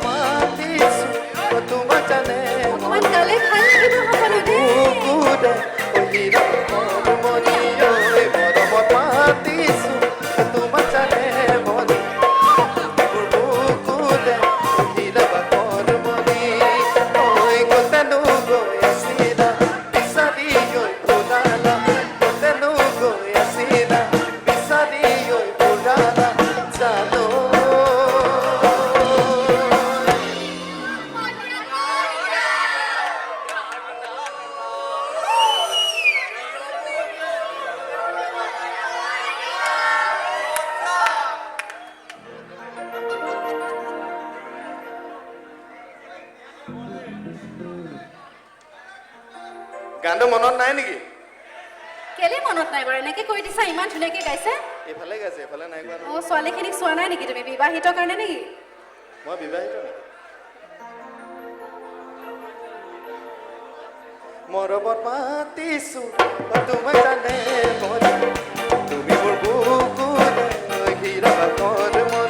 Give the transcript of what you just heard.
মাতিছো তোমাক জানে অকমান গালে ভাল লাগিব সকলো দেই কুকুৰে হীৰা মৰমণি ঐ মৰমত মাতিছো তোমাক জানে মন কুকুৰে হীৰা মৰমণি ঐ কতেনো গৈ আছিলা বিচাৰি ঐ ফুৰালা কতেনো গৈ আছিলা বিচাৰি ঐ ফুৰালা জানো গানটো মনত নাই নেকি কেলে মনত নাই বাৰু এনেকে কৈ দিছা ইমান ধুনীয়াকে গাইছে এইফালে গাইছে এইফালে নাই গোৱা অ ছোৱালীখিনিক চোৱা নাই নেকি তুমি বিবাহিত কাৰণে নেকি মই বিবাহিত নেকি মৰমত মাতিছো তোমাক জানে মন তুমি মোৰ বুকুৰে হীৰা বাকৰ মন